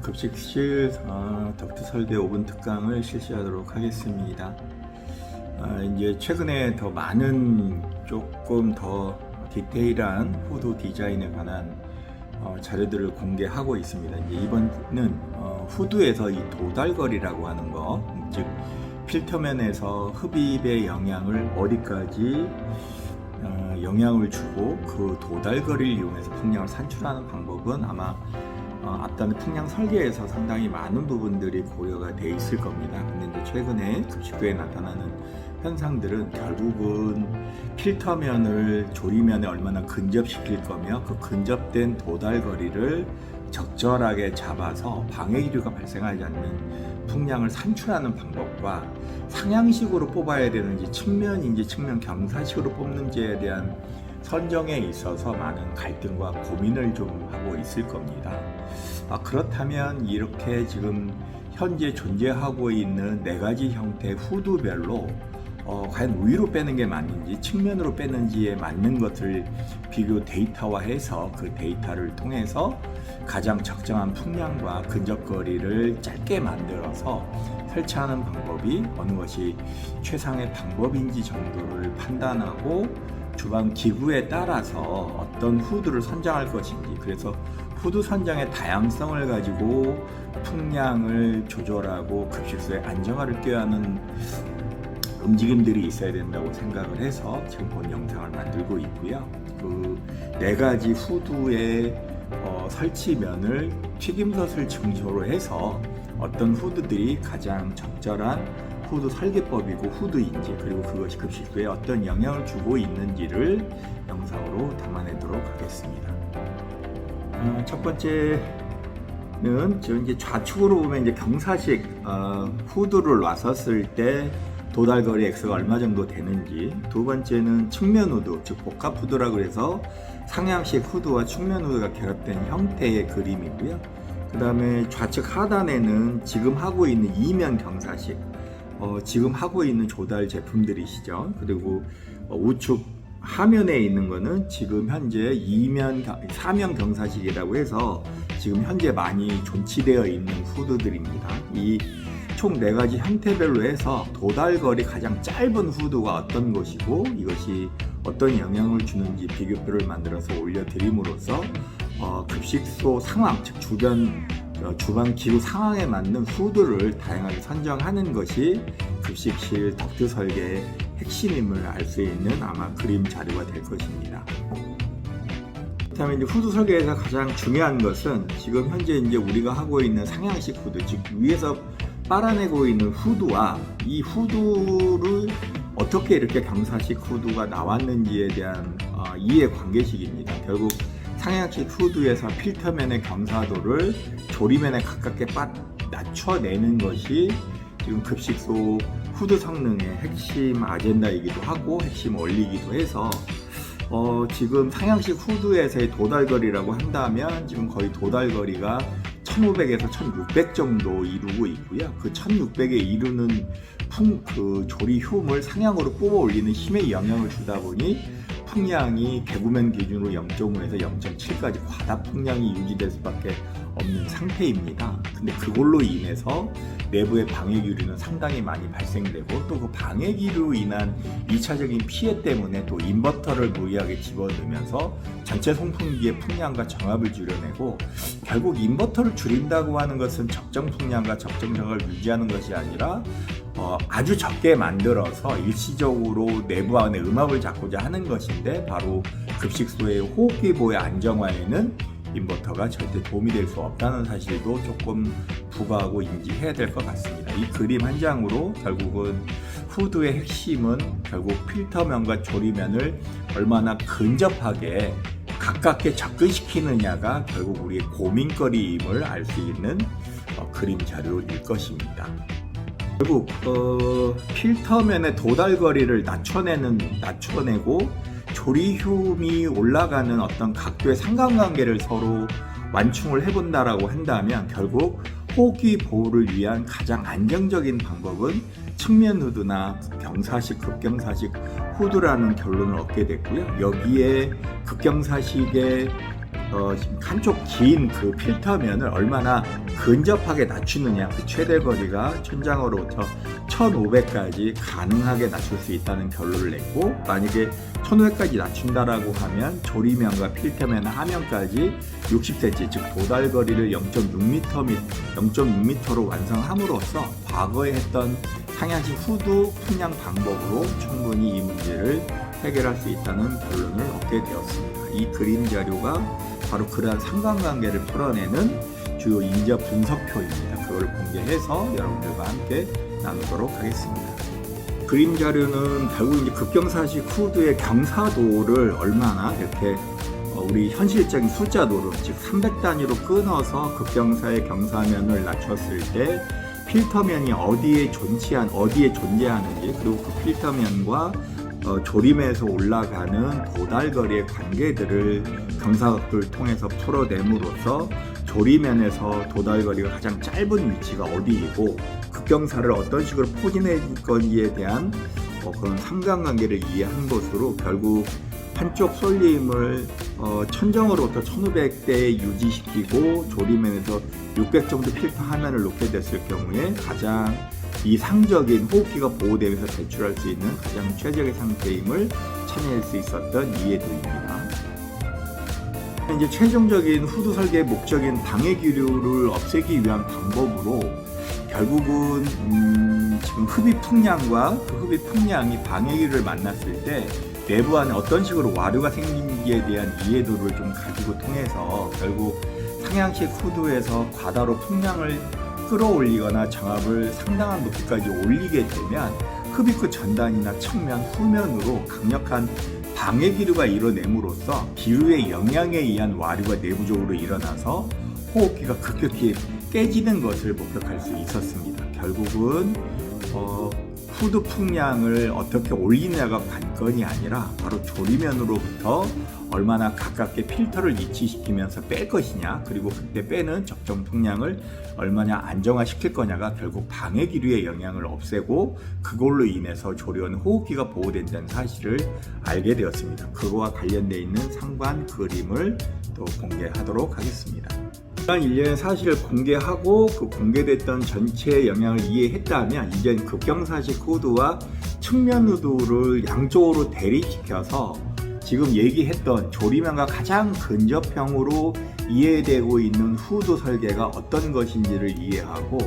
급식실 덕트 설계 5분 특강을 실시하도록 하겠습니다. 이제 최근에 더 많은 조금 더 디테일한 후드 디자인에 관한 자료들을 공개하고 있습니다. 이제 이번은 후드에서 이 도달거리라고 하는 거, 즉 필터면에서 흡입의 영향을 어디까지 영향을 주고 그 도달거리를 이용해서 풍량을 산출하는 방법은 아마 앞단의 풍량 설계에서 상당히 많은 부분들이 고려가 돼 있을 겁니다. 근데 이제 최근에 급식도에 나타나는 현상들은 결국은 필터면을 조리면에 얼마나 근접시킬 거며 그 근접된 도달거리를 적절하게 잡아서 방해기류가 발생하지 않는 풍량을 산출하는 방법과 상향식으로 뽑아야 되는지 측면인지 측면 경사식으로 뽑는지에 대한 선정에 있어서 많은 갈등과 고민을 좀 하고 있을 겁니다. 그렇다면 이렇게 지금 현재 존재하고 있는 4가지 형태의 후드별로 과연 위로 빼는 게 맞는지 측면으로 빼는지에 맞는 것을 비교 데이터화해서 그 데이터를 통해서 가장 적정한 풍량과 근접거리를 짧게 만들어서 설치하는 방법이 어느 것이 최상의 방법인지 정도를 판단하고 주방 기구에 따라서 어떤 후드를 선정할 것인지, 그래서 후드 선정의 다양성을 가지고 풍량을 조절하고 급식소에 안정화를 꾀하는 움직임들이 있어야 된다고 생각을 해서 지금 본 영상을 만들고 있고요. 그 4가지 후드의 설치면을 튀김솥을 중심으로 해서 어떤 후드들이 가장 적절한 후드 설계법이고 후드인지, 그리고 그것이 급식소에 어떤 영향을 주고 있는지를 영상으로 담아내도록 하겠습니다. 첫 번째는 지금 이제 좌측으로 보면 이제 경사식 후드를 놨었을 때 도달거리 X가 얼마 정도 되는지, 두 번째는 측면 후드, 즉 복합 후드라 그래서 상향식 후드와 측면 후드가 결합된 형태의 그림이고요. 그 다음에 좌측 하단에는 지금 하고 있는 이면 경사식, 지금 하고 있는 조달 제품들이시죠. 그리고 우측 하면에 있는 거는 지금 현재 사면 경사식이라고 해서 지금 현재 많이 존치되어 있는 후드들입니다. 이 총 4가지 형태별로 해서 도달거리 가장 짧은 후드가 어떤 것이고 이것이 어떤 영향을 주는지 비교표를 만들어서 올려드림으로써 급식소 상황, 즉 주방 기구 상황에 맞는 후드를 다양하게 선정하는 것이 급식실 덕트 설계의 핵심임을 알 수 있는 아마 그림 자료가 될 것입니다. 그다음에 이제 후드 설계에서 가장 중요한 것은 지금 현재 이제 우리가 하고 있는 상향식 후드, 즉 위에서 빨아내고 있는 후드와 이 후드를 어떻게 이렇게 경사식 후드가 나왔는지에 대한 이해 관계식입니다. 결국 상향식 후드에서 필터면의 경사도를 조리면에 가깝게 낮춰내는 것이 지금 급식소 후드 성능의 핵심 아젠다이기도 하고 핵심 원리이기도 해서 지금 상향식 후드에서의 도달거리라고 한다면 지금 거의 도달거리가 1500에서 1600 정도 이루고 있고요. 그 1600에 이루는 그 조리 효물 상향으로 뽑아 올리는 힘에 영향을 주다 보니 풍량이 개구면 기준으로 0.5에서 0.7까지 과다 풍량이 유지될 수밖에 없는 상태입니다. 근데 그걸로 인해서 내부의 방해기류는 상당히 많이 발생되고 또 그 방해기류로 인한 2차적인 피해 때문에 또 인버터를 무리하게 집어넣으면서 전체 송풍기의 풍량과 정압을 줄여내고, 결국 인버터를 줄인다고 하는 것은 적정 풍량과 적정 정압을 유지하는 것이 아니라 아주 적게 만들어서 일시적으로 내부 안에 음압을 잡고자 하는 것인데, 바로 급식소의 호흡기보의 안정화에는 인버터가 절대 도움이 될 수 없다는 사실도 조금 부과하고 인지해야 될 것 같습니다. 이 그림 한 장으로 결국은 후드의 핵심은 결국 필터면과 조리면을 얼마나 근접하게 가깝게 접근시키느냐가 결국 우리의 고민거리임을 알 수 있는 그림 자료일 것입니다. 결국 필터면의 도달거리를 낮춰내고 조리효이 올라가는 어떤 각도의 상관관계를 서로 완충을 해본다라고 한다면 결국 호흡기 보호를 위한 가장 안정적인 방법은 측면 후드나 경사식, 극경사식 후드라는 결론을 얻게 됐고요. 여기에 극경사식의 한쪽 긴 그 필터면을 얼마나 근접하게 낮추느냐, 그 최대 거리가 천장으로부터 1500까지 가능하게 낮출 수 있다는 결론을 냈고, 만약에 1500까지 낮춘다라고 하면 조리면과 필터면 하면까지 60cm, 즉 도달 거리를 0.6m로 완성함으로써 과거에 했던 상향식 후드 풍량 방법으로 충분히 이 문제를 해결할 수 있다는 결론을 얻게 되었습니다. 이 그림 자료가 바로 그러한 상관관계를 풀어내는 주요 인자 분석표입니다. 그걸 공개해서 여러분들과 함께 나누도록 하겠습니다. 그림 자료는 결국 이제 급경사식 후드의 경사도를 얼마나 이렇게 우리 현실적인 숫자 노름, 즉 300단위로 끊어서 급경사의 경사면을 낮췄을 때 필터면이 어디에 존재하는지, 그리고 그 필터면과 조림에서 올라가는 도달거리의 관계들을 경사각도를 통해서 풀어냄으로써 조리면에서 도달거리가 가장 짧은 위치가 어디이고 급경사를 어떤 식으로 포진할 건지에 대한 그런 상관관계를 이해한 것으로 결국 한쪽 쏠림을 천정으로부터 1500대에 유지시키고 조리면에서 600 정도 필터 하면을 놓게 됐을 경우에 가장 이상적인 호흡기가 보호되면서 배출할 수 있는 가장 최적의 상태임을 찾아낼 수 있었던 이해도입니다. 이제 최종적인 후드 설계의 목적인 방해 기류를 없애기 위한 방법으로 결국은 지금 흡입 풍량과 그 흡입 풍량이 방해 기류를 만났을 때 내부 안에 어떤 식으로 와류가 생긴지에 대한 이해도를 좀 가지고 통해서 결국 상향식 후드에서 과다로 풍량을 끌어올리거나 정압을 상당한 높이까지 올리게 되면 흡입구 전단이나 측면, 후면으로 강력한 방해 기류가 일어냄으로써 기류의 영향에 의한 와류가 내부적으로 일어나서 호흡기가 급격히 깨지는 것을 목격할 수 있었습니다. 결국은 후드 풍량을 어떻게 올리느냐가 관건이 아니라 바로 조리면으로부터 얼마나 가깝게 필터를 위치시키면서 뺄 것이냐, 그리고 그때 빼는 적정 풍량을 얼마나 안정화시킬 거냐가 결국 방해 기류의 영향을 없애고 그걸로 인해서 조리원 호흡기가 보호된다는 사실을 알게 되었습니다. 그거와 관련되어 있는 상관 그림을 또 공개하도록 하겠습니다. 이러한 일련의 사실을 공개하고 그 공개됐던 전체의 영향을 이해했다면 이젠 급경사식 후드와 측면 후드를 양쪽으로 대립시켜서 지금 얘기했던 조리면과 가장 근접형으로 이해되고 있는 후드 설계가 어떤 것인지를 이해하고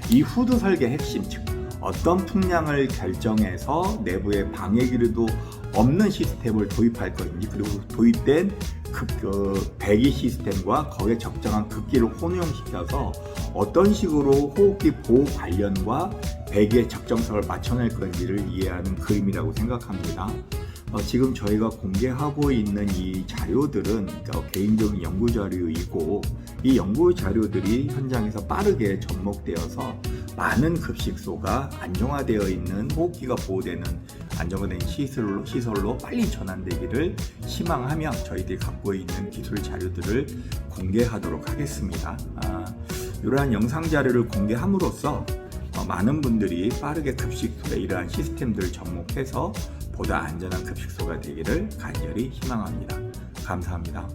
이 후드 설계 핵심, 즉 어떤 풍량을 결정해서 내부에 방해 기류도 없는 시스템을 도입할 것인지, 그리고 도입된 배기 시스템과 거기에 적정한 급기를 혼용시켜서 어떤 식으로 호흡기 보호 관련과 배기의 적정성을 맞춰낼 건지를 이해하는 그림이라고 생각합니다. 지금 저희가 공개하고 있는 이 자료들은 개인적인 연구 자료이고 이 연구 자료들이 현장에서 빠르게 접목되어서 많은 급식소가 안정화되어 있는 호흡기가 보호되는 안정화된 시설로 빨리 전환되기를 희망하며 저희들이 갖고 있는 기술 자료들을 공개하도록 하겠습니다. 이러한 영상 자료를 공개함으로써 많은 분들이 빠르게 급식소에 이러한 시스템들을 접목해서 보다 안전한 급식소가 되기를 간절히 희망합니다. 감사합니다.